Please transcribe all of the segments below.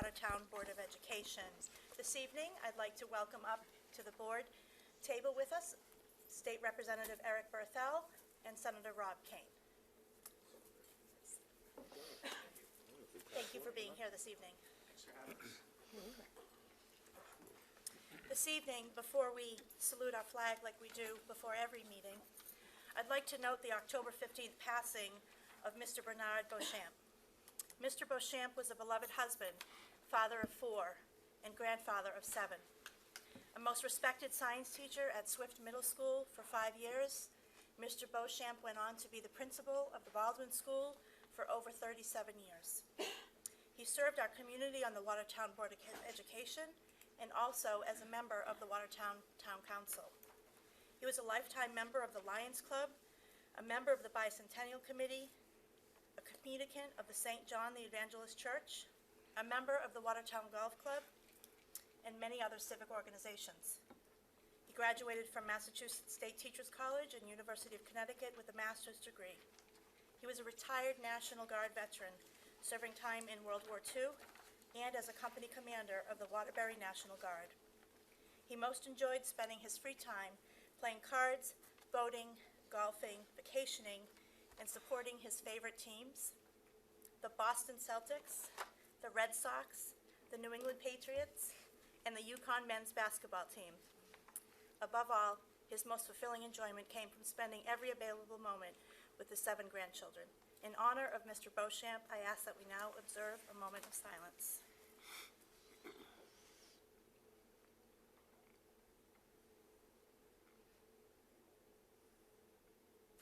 Watertown Board of Education. This evening, I'd like to welcome up to the board table with us State Representative Eric Berthel and Senator Rob Kane. Thank you for being here this evening. Thanks for having us. This evening, before we salute our flag like we do before every meeting, I'd like to note the October 15th passing of Mr. Bernard Beauchamp. Mr. Beauchamp was a beloved husband, father of 4, and grandfather of 7. A most respected science teacher at Swift Middle School for 5 years, Mr. Beauchamp went on to be the principal of the Baldwin School for over 37 years. He served our community on the Watertown Board of Education and also as a member of the Watertown Town Council. He was a lifetime member of the Lions Club, a member of the Bicentennial Committee, a communicant of the St. John the Evangelist Church, a member of the Watertown Golf Club, and many other civic organizations. He graduated from Massachusetts State Teachers College and University of Connecticut with a master's degree. He was a retired National Guard veteran, serving time in World War II and as a company commander of the Waterbury National Guard. He most enjoyed spending his free time playing cards, boating, golfing, vacationing, and supporting his favorite teams, the Boston Celtics, the Red Sox, the New England Patriots, and the Yukon men's basketball team. Above all, his most fulfilling enjoyment came from spending every available moment with the 7 grandchildren. In honor of Mr. Beauchamp, I ask that we now observe a moment of silence.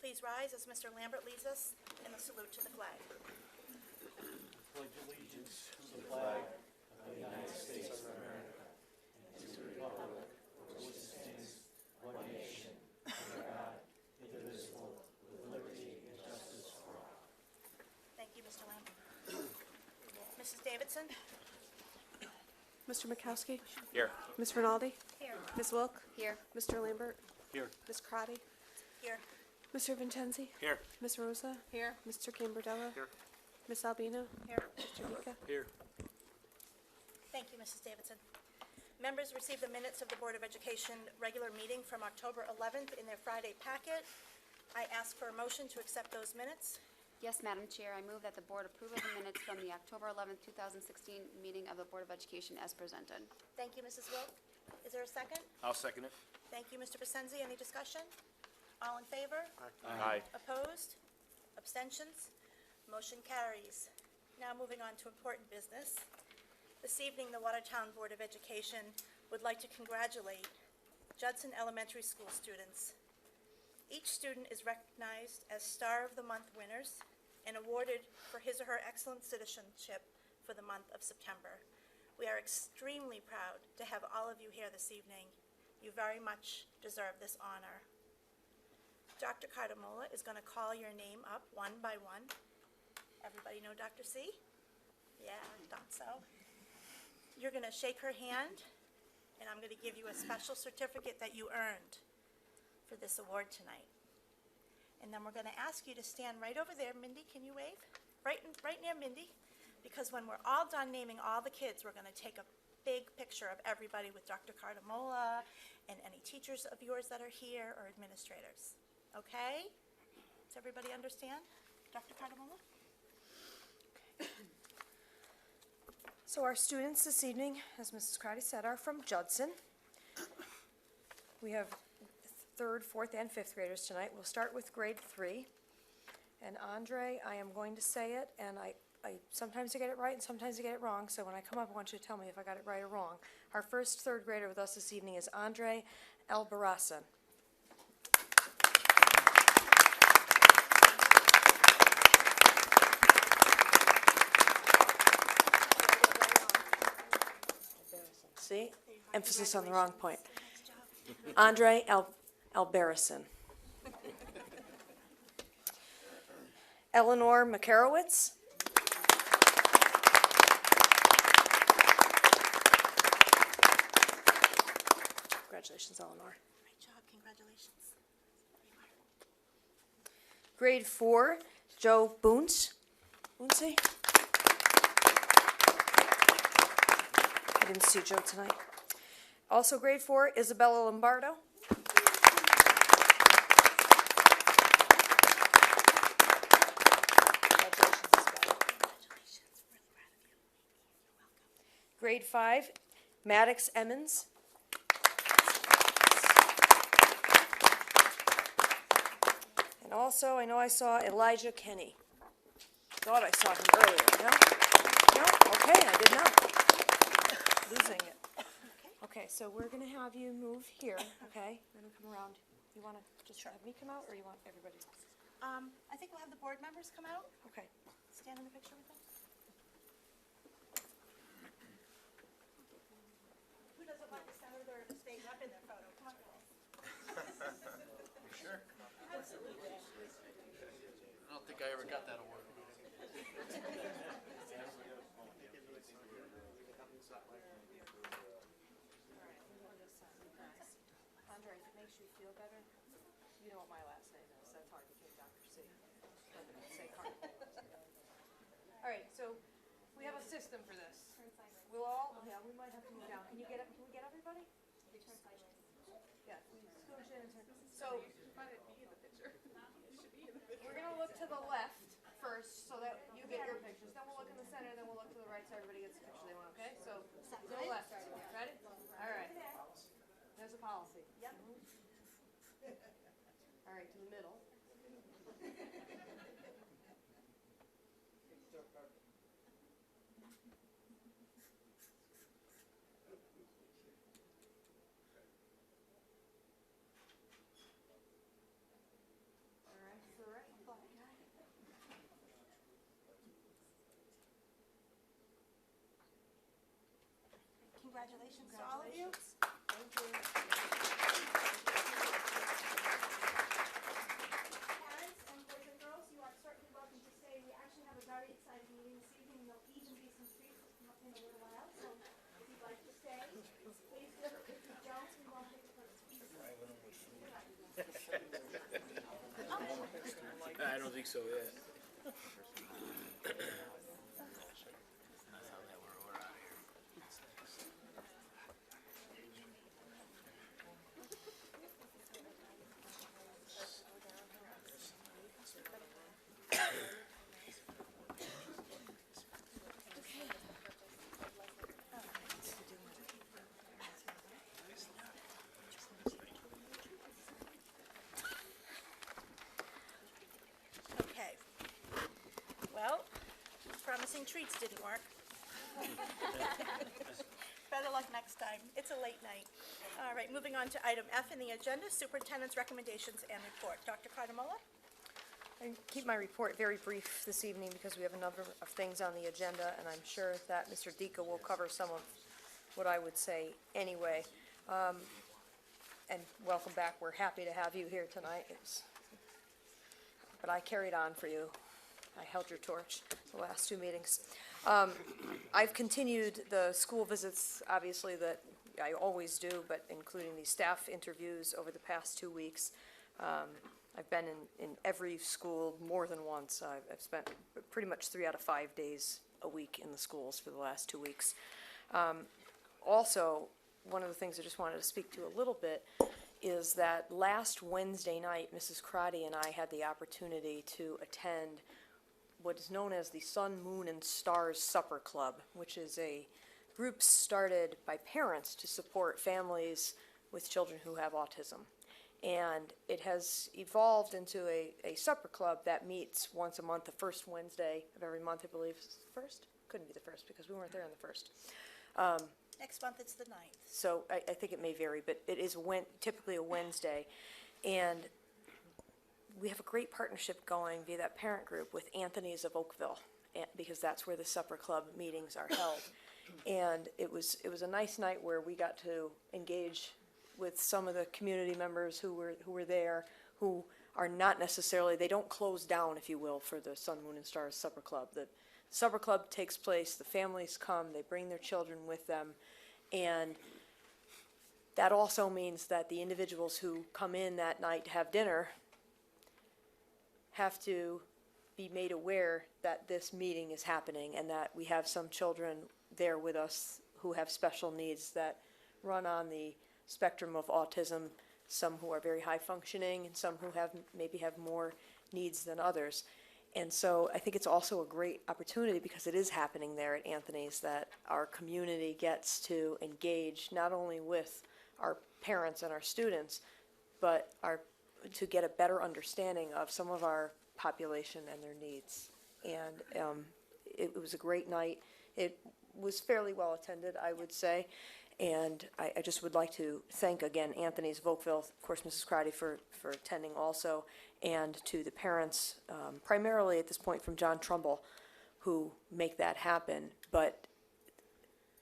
Please rise as Mr. Lambert leads us in the salute to the flag. Pledge allegiance to the flag of the United States of America and to the republic for which it stands, one nation, under God, indivisible, with liberty and justice for all. Thank you, Mr. Lambert. Mrs. Davidson? Mr. Mikowski? Here. Ms. Rinaldi? Here. Ms. Wilk? Here. Mr. Lambert? Here. Ms. Crotty? Here. Mr. Vincenzi? Here. Ms. Rosa? Here. Mr. Camberdella? Here. Ms. Albino? Here. Mr. Mika? Here. Thank you, Mrs. Davidson. Members received the minutes of the Board of Education regular meeting from October 11th in their Friday packet. I ask for a motion to accept those minutes. Yes, Madam Chair, I move that the Board approve of the minutes from the October 11th, 2016 meeting of the Board of Education as presented. Thank you, Mrs. Wilk. Is there a second? I'll second it. Thank you, Mr. Vicenzi. Any discussion? All in favor? Aye. Opposed? Abstentions? Motion carries. Now moving on to important business. This evening, the Watertown Board of Education would like to congratulate Judson Elementary School students. Each student is recognized as Star of the Month winners and awarded for his or her excellent citizenship for the month of September. We are extremely proud to have all of you here this evening. You very much deserve this honor. Dr. Cardamola is going to call your name up one by one. Everybody know Dr. C? Yeah, I thought so. You're going to shake her hand, and I'm going to give you a special certificate that you earned for this award tonight. And then we're going to ask you to stand right over there. Mindy, can you wave? Right near Mindy, because when we're all done naming all the kids, we're going to take a big picture of everybody with Dr. Cardamola and any teachers of yours that are here or administrators. Okay? Does everybody understand? Dr. Cardamola? So our students this evening, as Mrs. Crotty said, are from Judson. We have 3rd, 4th, and 5th graders tonight. We'll start with grade 3. And Andre, I am going to say it, and I sometimes I get it right and sometimes I get it wrong, so when I come up, I want you to tell me if I got it right or wrong. Our first 3rd grader with us this evening is Andre Albarasan. See? Emphasis on the wrong point. Andre Albarracin. Eleanor Makarowitz. Congratulations, Eleanor. Great job. Congratulations. Grade 4, Joe Boonce. Boonce. didn't see Joe tonight. Also grade 4, Isabella Lombardo. Congratulations, Isabella. Grade 5, Maddox Emmons. And also, I know I saw Elijah Kenny. Thought I saw him earlier, no? No? Okay, I did not. Losing it. Okay, so we're gonna have you move here, okay? We're gonna come around. You wanna just have me come out, or you want everybody? I think we'll have the board members come out, Okay. stand in the picture with them. Who doesn't want the senator to stay up in their photo? Come on, guys. Sure. Absolutely. I don't think I ever got that award. Andre, if it makes you feel better, you know what my last name is, that's hard to take Dr. C. Say Carter. All right, so we have a system for this. We'll all, yeah, we might have to move down. Can we get everybody? Yeah, we scooch in and turn. So, we're gonna look to the left first, so that you get your pictures. Then we'll look in the center, then we'll look to the right, so everybody gets the picture they want, okay? So, to the left. Ready? All right. There's a policy. Yep. All right, to the middle. All right, to the right. Congratulations to all of you. Thank you. Parents and boys and girls, you are certainly welcome to stay. We actually have a very exciting meeting this evening. There'll even be some treats in a little while, so if you'd like to stay, please do. If you don't, we won't take it for I don't think so yet. Okay. Well, promising treats didn't work. Better luck next time. It's a late night. All right, moving on to item F in the agenda, superintendent's recommendations and report. Dr. Cardamola? I keep my report very brief this evening because we have a number of things on the agenda, and I'm sure that Mr. Dika will cover some of what I would say anyway. And welcome back. We're happy to have you here tonight. But I carried on for you. I held your torch the last 2 meetings. I've continued the school visits, obviously, that I always do, but including these staff interviews over the past 2 weeks. I've been in every school more than once. I've spent pretty much 3 out of 5 days a week in the schools for the last 2 weeks. Also, one of the things I just wanted to speak to a little bit is that last Wednesday night, Mrs. Crotty and I had the opportunity to attend what is known as the Sun, Moon, and Stars Supper Club, which is a group started by parents to support families with children who have autism. And it has evolved into a supper club that meets once a month, the first Wednesday of every month, I believe. Is it the first? Couldn't be the first because we weren't there on the first. Next month, it's the 9th. So I think it may vary, but it is typically a Wednesday. And we have a great partnership going via that parent group with Anthony's of Oakville, because that's where the supper club meetings are held. And it was a nice night where we got to engage with some of the community members who were there, who are not necessarily, they don't close down, if you will, for the Sun, Moon, and Stars Supper Club. The supper club takes place, the families come, they bring their children with them, and that also means that the individuals who come in that night to have dinner have to be made aware that this meeting is happening and that we have some children there with us who have special needs that run on the spectrum of autism, some who are very high functioning and some who maybe have more needs than others. And so I think it's also a great opportunity, because it is happening there at Anthony's, that our community gets to engage not only with our parents and our students, but to get a better understanding of some of our population and their needs. And it was a great night. It was fairly well attended, I would say. And I just would like to thank again Anthony's, Volkville, of course, Mrs. Crotty for attending also, and to the parents, primarily at this point from John Trumbull, who make that happen. But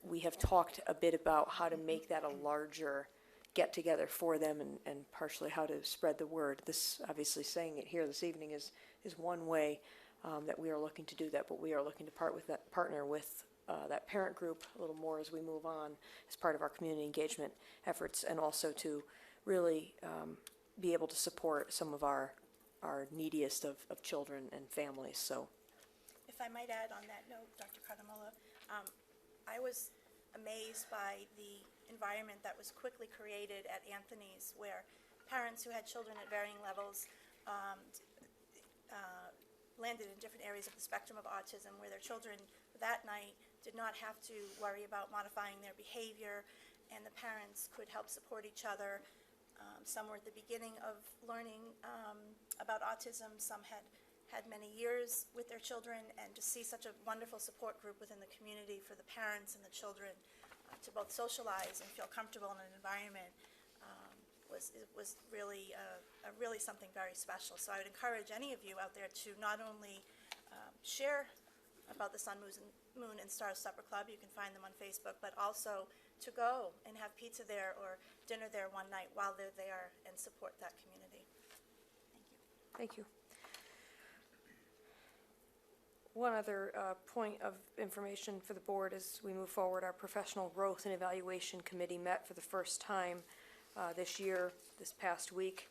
we have talked a bit about how to make that a larger get-together for them, and partially how to spread the word. This, obviously saying it here this evening, is one way that we are looking to do that, but we are looking to partner with that parent group a little more as we move on as part of our community engagement efforts, and also to really be able to support some of our neediest of children and families. So, If I might add on that note, Dr. Cardamula, I was amazed by the environment that was quickly created at Anthony's, where parents who had children at varying levels landed in different areas of the spectrum of autism, where their children that night did not have to worry about modifying their behavior, and the parents could help support each other. Some were at the beginning of learning about autism, some had many years with their children, and to see such a wonderful support group within the community for the parents and the children to both socialize and feel comfortable in an environment was really really something very special. So I would encourage any of you out there to not only share about the Sun, Moon, and Stars Supper Club, you can find them on Facebook, but also to go and have pizza there or dinner there one night while they're there and support that community. Thank you. thank you. One other point of information for the board as we move forward: our Professional Growth and Evaluation Committee met for the first time this year, this past week.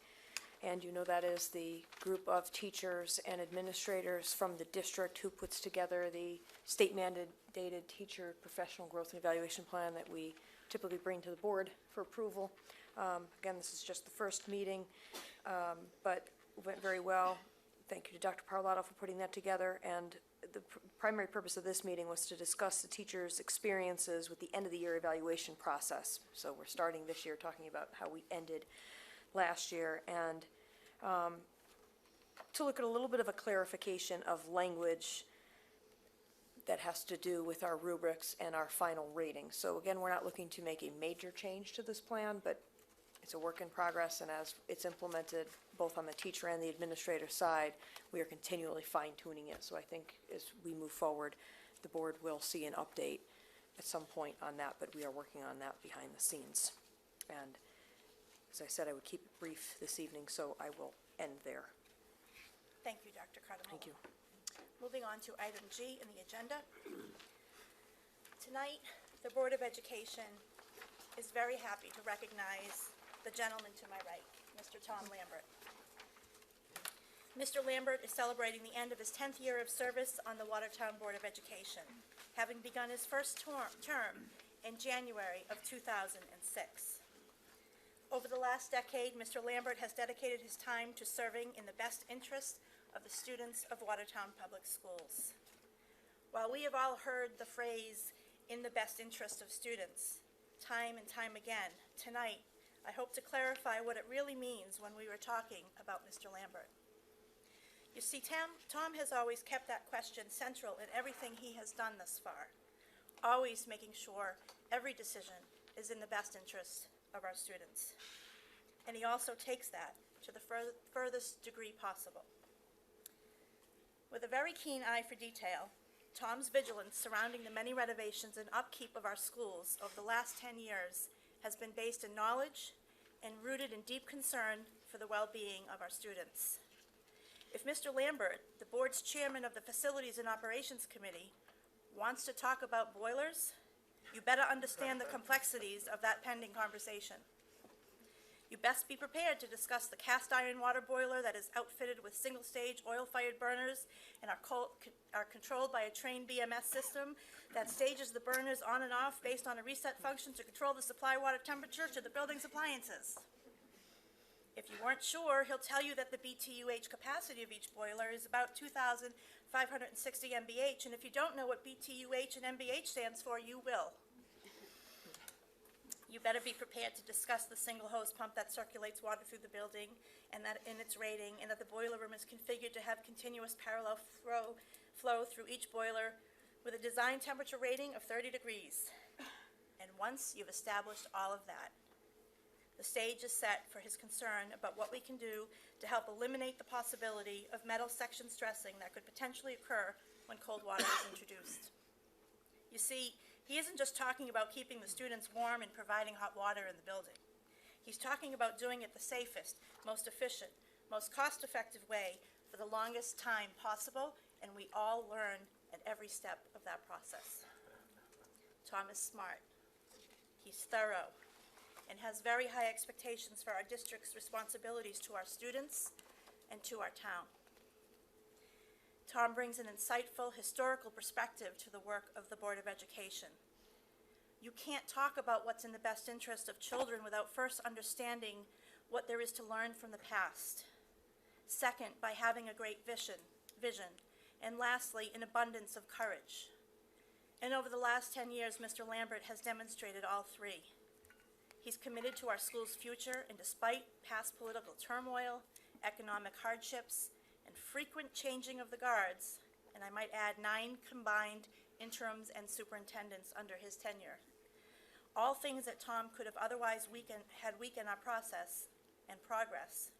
And you know that is the group of teachers and administrators from the district who puts together the state-mandated teacher professional growth and evaluation plan that we typically bring to the board for approval. Again, this is just the first meeting, but went very well. Thank you to Dr. Parlato for putting that together. And the primary purpose of this meeting was to discuss the teachers' experiences with the end-of-the-year evaluation process. So we're starting this year talking about how we ended last year, and to look at a little bit of a clarification of language that has to do with our rubrics and our final rating. So again, we're not looking to make a major change to this plan, but it's a work in progress, and as it's implemented both on the teacher and the administrator side, we are continually fine-tuning it. So I think as we move forward, the board will see an update at some point on that, but we are working on that behind the scenes. And as I said, I would keep it brief this evening, so I will end there. Thank you, Dr. Cardamone. Thank you. Moving on to item G in the agenda. Tonight, the Board of Education is very happy to recognize the gentleman to my right, Mr. Tom Lambert. Mr. Lambert is celebrating the end of his 10th year of service on the Watertown Board of Education, having begun his first term in January of 2006. Over the last decade, Mr. Lambert has dedicated his time to serving in the best interest of the students of Watertown Public Schools. While we have all heard the phrase, "in the best interest of students," time and time again, tonight, I hope to clarify what it really means when we were talking about Mr. Lambert. You see, Tom has always kept that question central in everything he has done thus far, always making sure every decision is in the best interest of our students. And he also takes that to the furthest degree possible. With a very keen eye for detail, Tom's vigilance surrounding the many renovations and upkeep of our schools over the last 10 years has been based in knowledge and rooted in deep concern for the well-being of our students. If Mr. Lambert, the board's chairman of the Facilities and Operations Committee, wants to talk about boilers, you better understand the complexities of that pending conversation. You best be prepared to discuss the cast iron water boiler that is outfitted with single-stage oil-fired burners and are controlled by a trained BMS system that stages the burners on and off based on a reset function to control the supply water temperature to the building's appliances. If you weren't sure, he'll tell you that the BTUH capacity of each boiler is about 2,560 MBH, and if you don't know what BTUH and MBH stands for, you will. You better be prepared to discuss the single hose pump that circulates water through the building and that in its rating, and that the boiler room is configured to have continuous parallel flow through each boiler with a design temperature rating of 30 degrees. And once you've established all of that, the stage is set for his concern about what we can do to help eliminate the possibility of metal section stressing that could potentially occur when cold water is introduced. You see, he isn't just talking about keeping the students warm and providing hot water in the building. He's talking about doing it the safest, most efficient, most cost-effective way for the longest time possible, and we all learn at every step of that process. Tom is smart. He's thorough and has very high expectations for our district's responsibilities to our students and to our town. Tom brings an insightful historical perspective to the work of the Board of Education. You can't talk about what's in the best interest of children without first understanding what there is to learn from the past. Second, by having a great vision. And lastly, an abundance of courage. And over the last 10 years, Mr. Lambert has demonstrated all three. He's committed to our school's future, and despite past political turmoil, economic hardships, and frequent changing of the guards, and I might add 9 combined interims and superintendents under his tenure, all things that Tom could have otherwise had weakened our process and progress,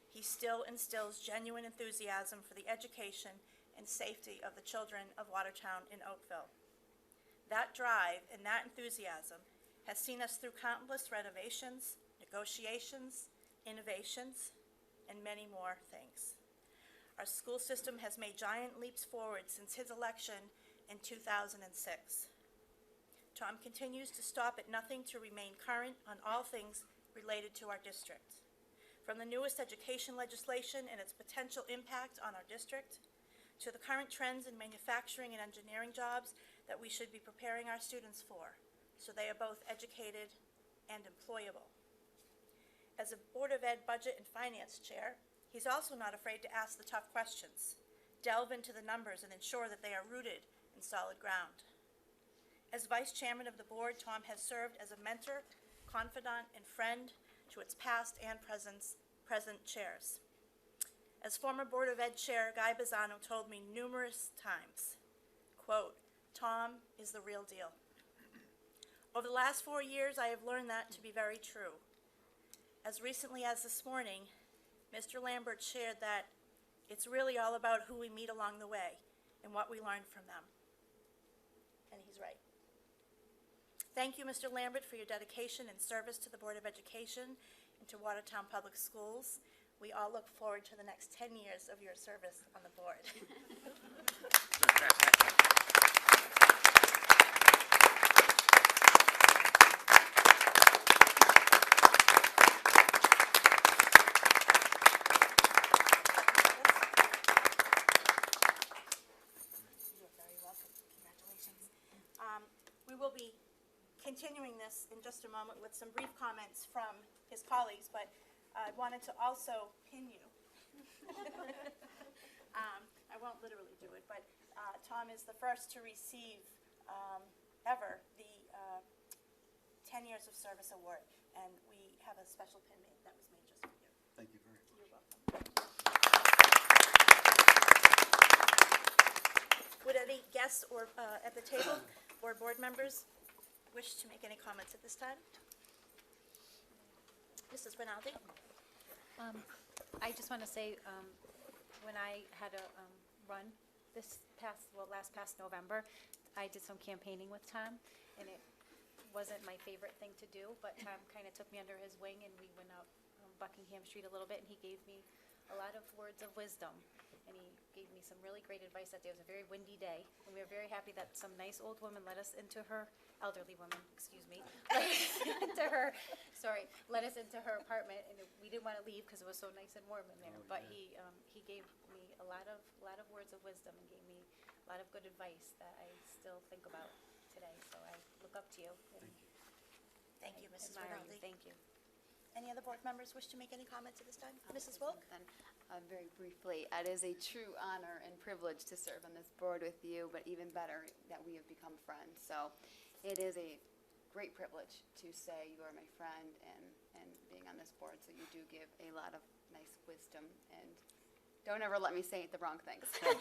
he still instills genuine enthusiasm for the education and safety of the children of Watertown in Oakville. That drive and that enthusiasm has seen us through countless renovations, negotiations, innovations, and many more things. Our school system has made giant leaps forward since his election in 2006. Tom continues to stop at nothing to remain current on all things related to our district. From the newest education legislation and its potential impact on our district, to the current trends in manufacturing and engineering jobs that we should be preparing our students for, so they are both educated and employable. As a Board of Ed Budget and Finance Chair, he's also not afraid to ask the tough questions, delve into the numbers, and ensure that they are rooted in solid ground. As Vice Chairman of the Board, Tom has served as a mentor, confidant, and friend to its past and present chairs. As former Board of Ed Chair Guy Bazzano told me numerous times, quote, "Tom is the real deal." Over the last 4 years, I have learned that to be very true. As recently as this morning, Mr. Lambert shared that it's really all about who we meet along the way and what we learn from them. And he's right. Thank you, Mr. Lambert, for your dedication and service to the Board of Education and to Watertown Public Schools. We all look forward to the next 10 years of your service on the board. We will be continuing this in just a moment with some brief comments from his colleagues, but I wanted to also pin you. I won't literally do it, but Tom is the first to receive ever the 10 Years of Service Award, and we have a special pin made that was made just for you. Thank you very much. You're welcome. Would any guests or at the table or board members wish to make any comments at this time? Mrs. Rinaldi? I just want to say, when I had a run last past November, I did some campaigning with Tom, and it wasn't my favorite thing to do, but Tom kind of took me under his wing, and we went out on Buckingham Street a little bit, and he gave me a lot of words of wisdom. and he gave me some really great advice that day. It was a very windy day, and we were very happy that some nice old woman let us into her, elderly woman, excuse me, let us into her apartment, and we didn't want to leave because it was so nice and warm in there. But he gave me a lot of words of wisdom and gave me a lot of good advice that I still think about today. So I look up to you. Thank you, Mrs. Admire you. Rinaldi. Thank you. Any other board members wish to make any comments at this time? Mrs. Wilk? Then, very briefly, it is a true honor and privilege to serve on this board with you, but even better that we have become friends. So it is a great privilege to say you are my friend and being on this board. So you do give a lot of nice wisdom, and don't ever let me say the wrong things. Okay,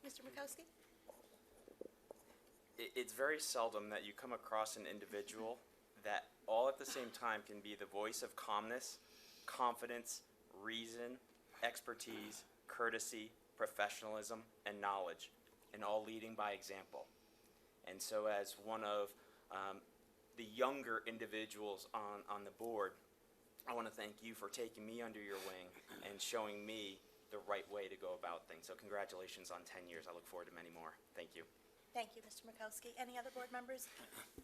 Mr. Murkowski? It's very seldom that you come across an individual that all at the same time can be the voice of calmness, confidence, reason, expertise, courtesy, professionalism, and knowledge, and all leading by example. And so as one of the younger individuals on the board, I want to thank you for taking me under your wing and showing me the right way to go about things. So congratulations on 10 years. I look forward to many more. Thank you. Thank you, Mr. Murkowski. Any other board members?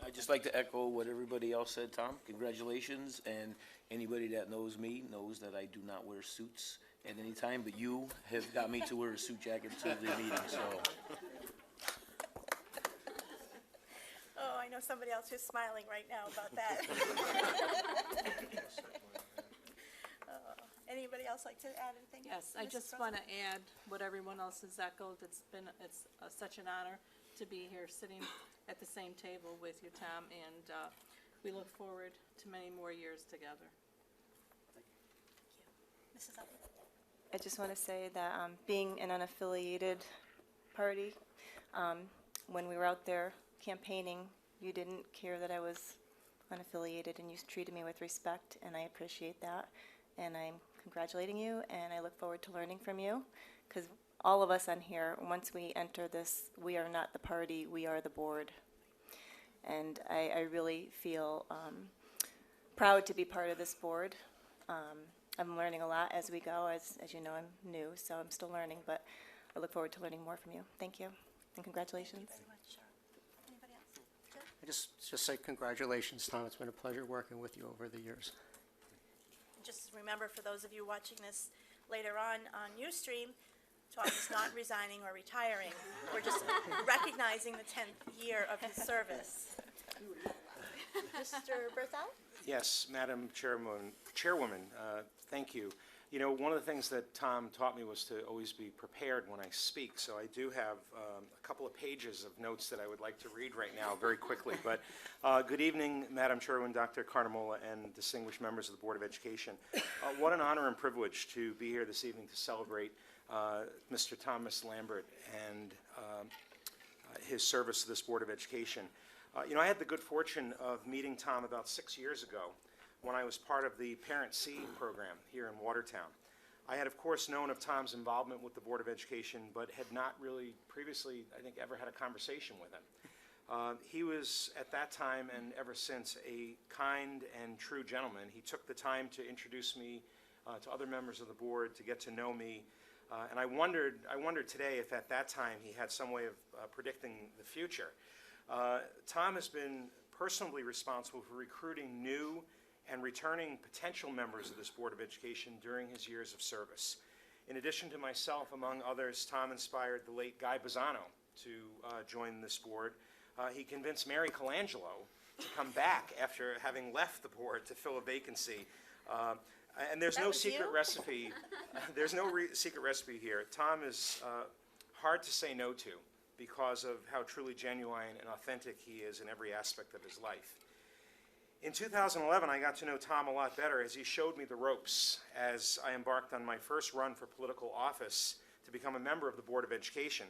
I'd just like to echo what everybody else said, Tom. Congratulations, and anybody that knows me knows that I do not wear suits at any time, but you have got me to wear a suit jacket to the meeting, so. Oh, I know somebody else who's smiling right now about that. Anybody else like to add anything? Yes, I Mrs. just Rosen? want to add what everyone else has echoed. It's such an honor to be here, sitting at the same table with you, Tom, and we look forward to many more years together. Mrs. Upton? I just want to say that being an unaffiliated party, when we were out there campaigning, you didn't care that I was unaffiliated, and you treated me with respect, and I appreciate that. And I'm congratulating you, and I look forward to learning from you, because all of us on here, once we enter this, we are not the party, we are the board. And I really feel proud to be part of this board. I'm learning a lot as we go. As you know, I'm new, so I'm still learning, but I look forward to learning more from you. Thank you, and congratulations. Thank you very much, Cheryl. Anybody else? Joe? I just say congratulations, Tom. It's been a pleasure working with you over the years. Just remember, for those of you watching this later on Ustream, Tom is not resigning or retiring. We're just recognizing the 10th year of his service. Mr. Berthel? Yes, Madam Chairwoman, thank you. You know, one of the things that Tom taught me was to always be prepared when I speak, so I do have a couple of pages of notes that I would like to read right now very quickly. But good evening, Madam Chairwoman, Dr. Carnamola, and distinguished members of the Board of Education. What an honor and privilege to be here this evening to celebrate Mr. Thomas Lambert and his service to this Board of Education. You know, I had the good fortune of meeting Tom about 6 years ago when I was part of the Parent Seed program here in Watertown. I had, of course, known of Tom's involvement with the Board of Education, but had not really previously, I think, ever had a conversation with him. He was, at that time and ever since, a kind and true gentleman. He took the time to introduce me to other members of the board, to get to know me. And I wondered today if at that time he had some way of predicting the future. Tom has been personally responsible for recruiting new and returning potential members of this Board of Education during his years of service. In addition to myself, among others, Tom inspired the late Guy Bozzano to join this board. He convinced Mary Colangelo to come back after having left the board to fill a vacancy. And there's no secret recipe. There's no secret recipe here. Tom is hard to say no to because of how truly genuine and authentic he is in every aspect of his life. In 2011, I got to know Tom a lot better as he showed me the ropes as I embarked on my first run for political office to become a member of the Board of Education.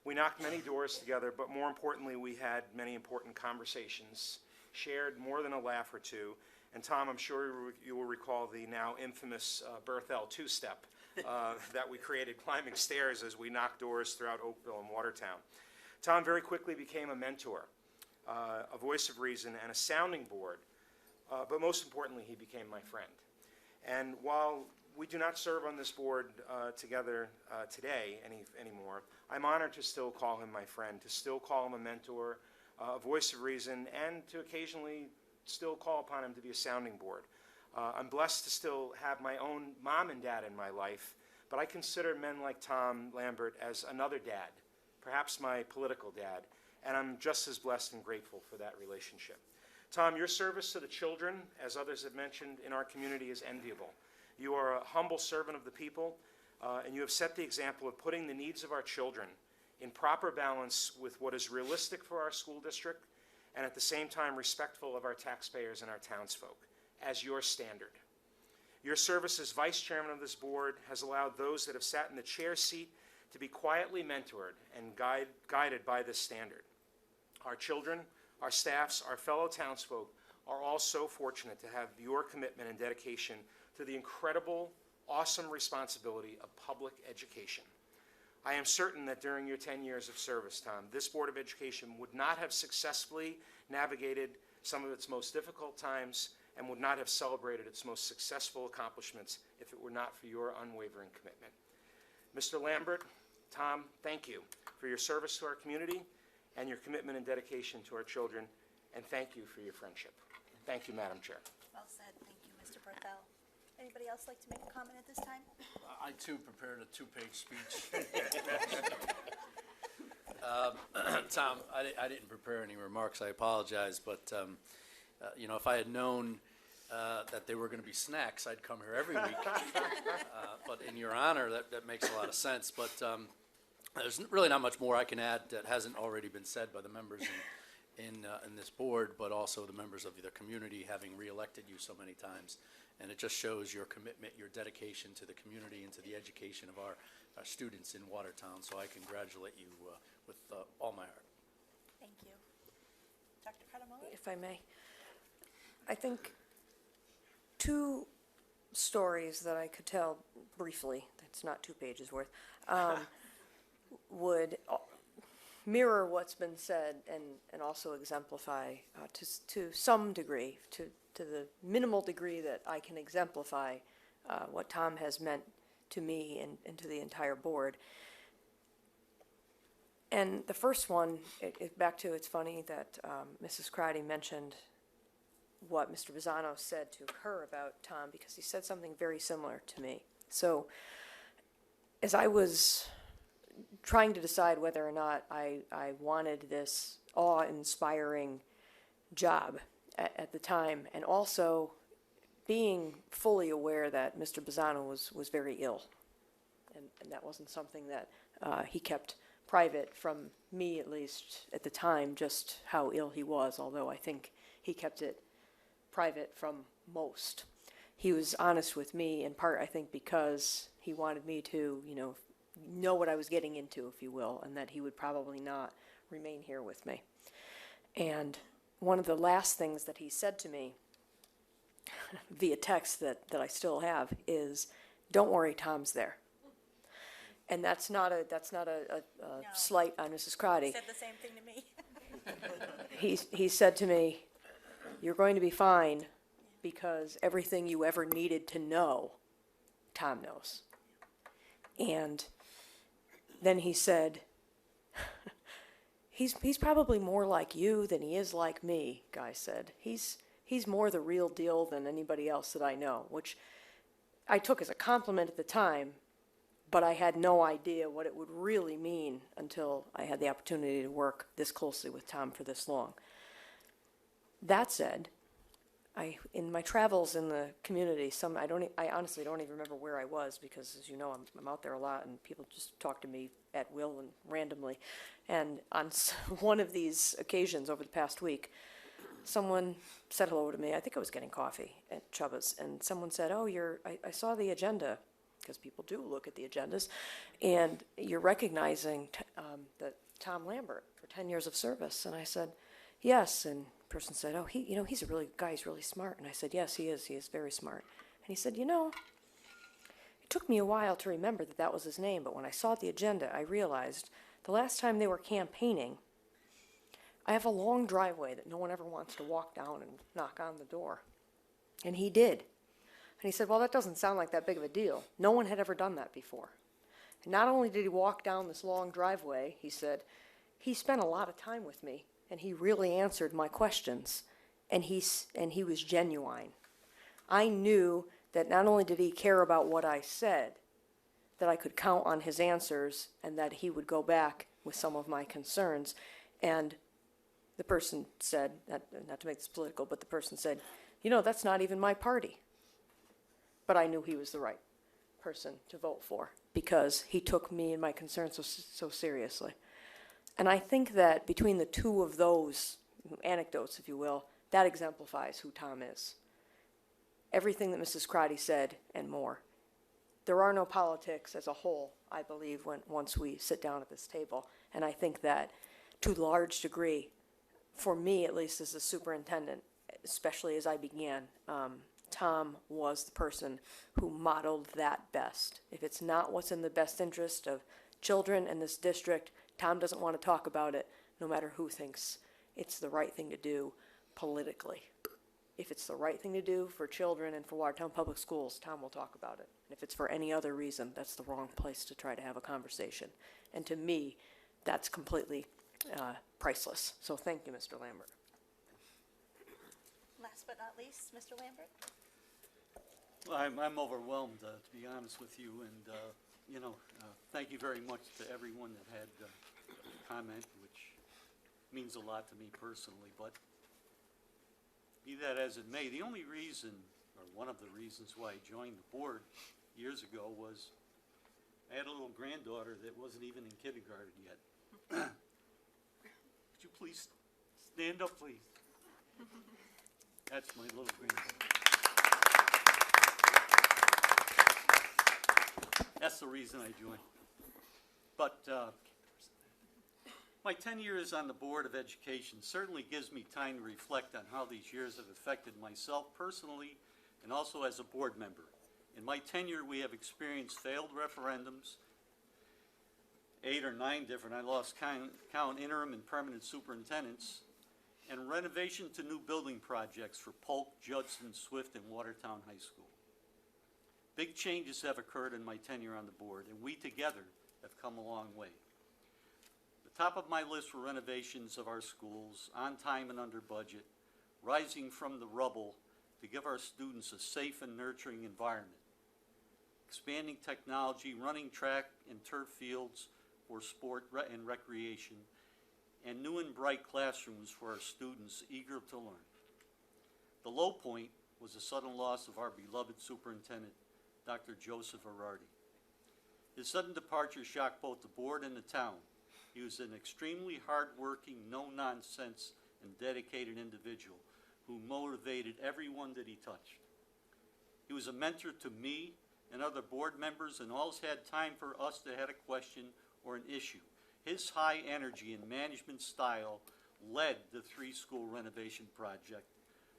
We knocked many doors together, but more importantly, we had many important conversations, shared more than a laugh or two, and Tom, I'm sure you will recall the now infamous Berthel two-step that we created climbing stairs as we knocked doors throughout Oakville and Watertown. Tom very quickly became a mentor, a voice of reason, and a sounding board. But most importantly, he became my friend. And while we do not serve on this board together today anymore, I'm honored to still call him my friend, to still call him a mentor, a voice of reason, and to occasionally still call upon him to be a sounding board. I'm blessed to still have my own mom and dad in my life, but I consider men like Tom Lambert as another dad, perhaps my political dad, and I'm just as blessed and grateful for that relationship. Tom, your service to the children, as others have mentioned, in our community is enviable. You are a humble servant of the people, and you have set the example of putting the needs of our children in proper balance with what is realistic for our school district, and at the same time respectful of our taxpayers and our townsfolk, as your standard. Your service as vice chairman of this board has allowed those that have sat in the chair seat to be quietly mentored and guided by this standard. Our children, our staffs, our fellow townsfolk are all so fortunate to have your commitment and dedication to the incredible, awesome responsibility of public education. I am certain that during your 10 years of service, Tom, this Board of Education would not have successfully navigated some of its most difficult times and would not have celebrated its most successful accomplishments if it were not for your unwavering commitment. Mr. Lambert, Tom, thank you for your service to our community and your commitment and dedication to our children, and thank you for your friendship. Thank you, Madam Chair. Well said. Thank you, Mr. Barthel. Anybody else like to make a comment at this time? I too prepared a two-page speech. Tom, I didn't prepare any remarks. I apologize, but you know, if I had known that they were going to be snacks, I'd come here every week. But in your honor, that makes a lot of sense. But there's really not much more I can add that hasn't already been said by the members in this board, but also the members of the community, having reelected you so many times. And it just shows your commitment, your dedication to the community and to the education of our students in Watertown. So I congratulate you with all my heart. Thank you. Dr. Cardamone? If I may. I think two stories that I could tell briefly, that's not 2 pages worth, would mirror what's been said and also exemplify to some degree, to the minimal degree that I can exemplify what Tom has meant to me and to the entire board. And the first one, back to, it's funny that Mrs. Crowdy mentioned what Mr. Bizzano said to her about Tom, because he said something very similar to me. So as I was trying to decide whether or not I wanted this awe-inspiring job at the time, and also being fully aware that Mr. Bizzano was very ill, and that wasn't something that he kept private from me, at least at the time, just how ill he was, although I think he kept it private from most. He was honest with me, in part, I think, because he wanted me to, know what I was getting into, if you will, and that he would probably not remain here with me. And one of the last things that he said to me via text that I still have is, "Don't worry, Tom's there." And that's not a No. slight on Mrs. Crowdy. He said the same thing to me. He said to me, "You're going to be fine because everything you ever needed to know, Tom knows." And then he said, he's probably more like you than he is like me, Guy said. He's more the real deal than anybody else that I know, which I took as a compliment at the time, but I had no idea what it would really mean until I had the opportunity to work this closely with Tom for this long. That said, in my travels in the community, I honestly don't even remember where I was, because, as you know, I'm out there a lot, and people just talk to me at will and randomly. And on one of these occasions over the past week, someone said hello to me. I think I was getting coffee at Chubba's, and someone said, "Oh, I saw the agenda," because people do look at the agendas, "and you're recognizing that Tom Lambert for 10 years of service." And I said, "Yes." And the person said, "Oh, he's a really guy, he's really smart." And I said, "Yes, he is very smart." And he said, "It took me a while to remember that was his name, but when I saw the agenda, I realized the last time they were campaigning, I have a long driveway that no one ever wants to walk down and knock on the door." And he did. And he said, well, that doesn't sound like that big of a deal. No one had ever done that before. And not only did he walk down this long driveway, he said, he spent a lot of time with me, and he really answered my questions, and he was genuine. I knew that not only did he care about what I said, that I could count on his answers, and that he would go back with some of my concerns. And the person said, not to make this political, but the person said, you know, that's not even my party. But I knew he was the right person to vote for because he took me and my concerns so seriously. And I think that between the two of those anecdotes, if you will, that exemplifies who Tom is. Everything that Mrs. Crotty said and more. There are no politics as a whole, I believe, once we sit down at this table. And I think that to a large degree, for me at least as a superintendent, especially as I began, Tom was the person who modeled that best. If it's not what's in the best interest of children in this district, Tom doesn't want to talk about it, no matter who thinks it's the right thing to do politically. If it's the right thing to do for children and for Watertown Public Schools, Tom will talk about it. And if it's for any other reason, that's the wrong place to try to have a conversation. And to me, that's completely priceless. So thank you, Mr. Lambert. Last but not least, Mr. Lambert? Well, I'm overwhelmed, to be honest with you, and, thank you very much to everyone that had comment, which means a lot to me personally, but be that as it may, the only reason, or one of the reasons why I joined the board years ago was I had a little granddaughter that wasn't even in kindergarten yet. Could you please stand up, please? That's my little granddaughter. That's the reason I joined. But my 10 years on the Board of Education certainly gives me time to reflect on how these years have affected myself personally and also as a board member. In my tenure, we have experienced failed referendums, 8 or 9 different, I lost count, interim and permanent superintendents, and renovation to new building projects for Polk, Judson, Swift, and Watertown High School. Big changes have occurred in my tenure on the board, and we together have come a long way. The top of my list were renovations of our schools, on time and under budget, rising from the rubble to give our students a safe and nurturing environment, expanding technology, running track and turf fields for sport and recreation, and new and bright classrooms for our students eager to learn. The low point was the sudden loss of our beloved superintendent, Dr. Joseph Arardi. His sudden departure shocked both the board and the town. He was an extremely hard-working, no-nonsense, and dedicated individual who motivated everyone that he touched. He was a mentor to me and other board members and always had time for us that had a question or an issue. His high energy and management style led the 3-school renovation project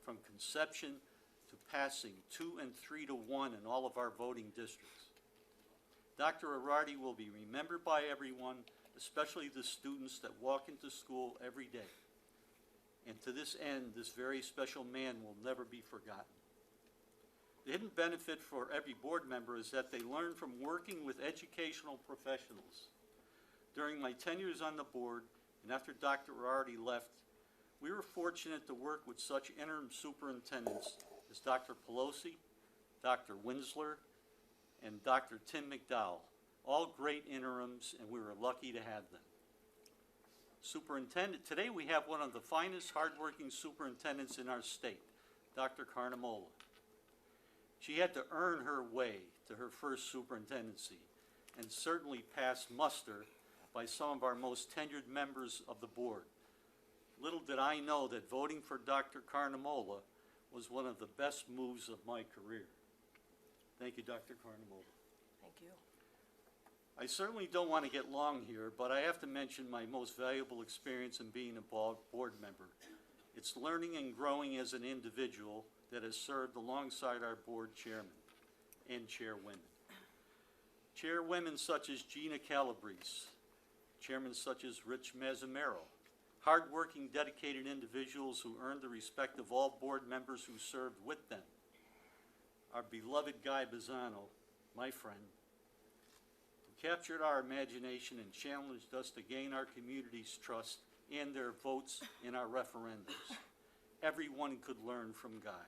from conception to passing 2 and 3 to 1 in all of our voting districts. Dr. Arardi will be remembered by everyone, especially the students that walk into school every day. And to this end, this very special man will never be forgotten. The hidden benefit for every board member is that they learn from working with educational professionals. During my tenures on the board, and after Dr. Arardi left, we were fortunate to work with such interim superintendents as Dr. Pelosi, Dr. Winsler, and Dr. Tim McDowell, all great interims, and we were lucky to have them. Superintendent, today we have one of the finest hardworking superintendents in our state, Dr. Carnamola. She had to earn her way to her first superintendency and certainly passed muster by some of our most tenured members of the board. Little did I know that voting for Dr. Carnamola was one of the best moves of my career. Thank you, Dr. Carnamola. Thank you. I certainly don't want to get long here, but I have to mention my most valuable experience in being a board member. It's learning and growing as an individual that has served alongside our board chairman and chairwomen. Chairwomen such as Gina Calabrese, chairmen such as Rich Mazzamero, hardworking, dedicated individuals who earned the respect of all board members who served with them. our beloved Guy Bizzano, my friend, who captured our imagination and challenged us to gain our community's trust and their votes in our referendums. Everyone could learn from Guy.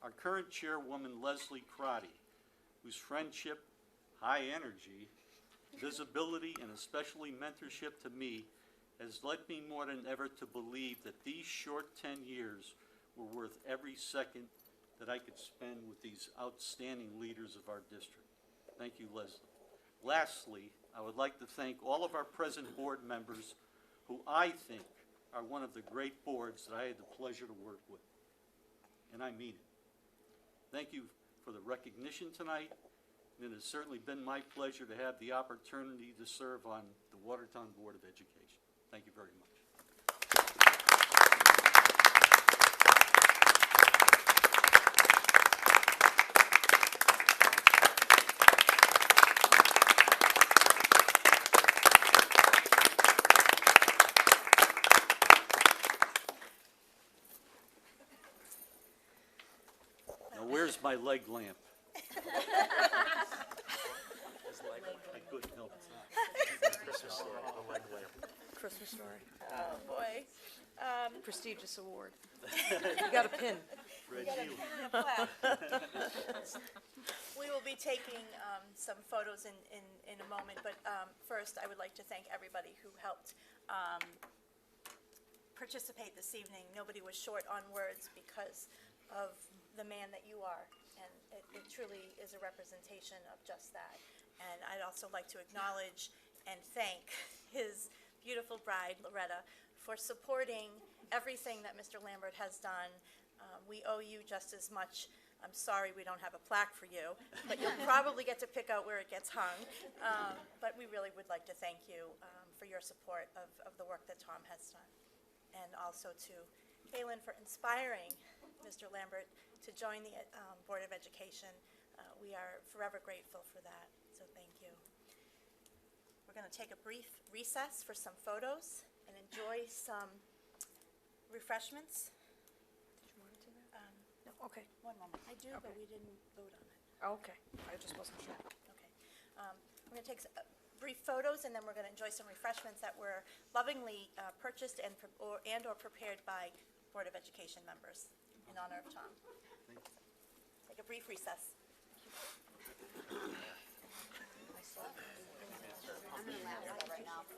Our current chairwoman, Leslie Crotty, whose friendship, high energy, visibility, and especially mentorship to me has led me more than ever to believe that these short 10 years were worth every second that I could spend with these outstanding leaders of our district. Thank you, Leslie. Lastly, I would like to thank all of our present board members who I think are one of the great boards that I had the pleasure to work with. And I mean it. Thank you for the recognition tonight. And it has certainly been my pleasure to have the opportunity to serve on the Watertown Board of Education. Thank you very much. Now, where's my leg lamp? I couldn't help it. Christmas story, the leg lamp. Christmas story. Oh, boy. Prestigious award. You got a pin. Fred Healy. We will be taking some photos in a moment, but first, I would like to thank everybody who helped participate this evening. Nobody was short on words because of the man that you are, and it truly is a representation of just that. And I'd also like to acknowledge and thank his beautiful bride, Loretta, for supporting everything that Mr. Lambert has done. We owe you just as much. I'm sorry we don't have a plaque for you, but you'll probably get to pick out where it gets hung. But we really would like to thank you for your support of the work that Tom has done. And also to Kaylin for inspiring Mr. Lambert to join the Board of Education. We are forever grateful for that, so thank you. We're going to take a brief recess for some photos and enjoy some refreshments. Did you want to do that? No, okay. One moment. I do, but we didn't vote on it. Okay, I just wasn't sure. Okay. We're going to take brief photos, and then we're going to enjoy some refreshments that were lovingly purchased and or prepared by Board of Education members in honor of Tom. Take a brief recess. I'm gonna laugh right now.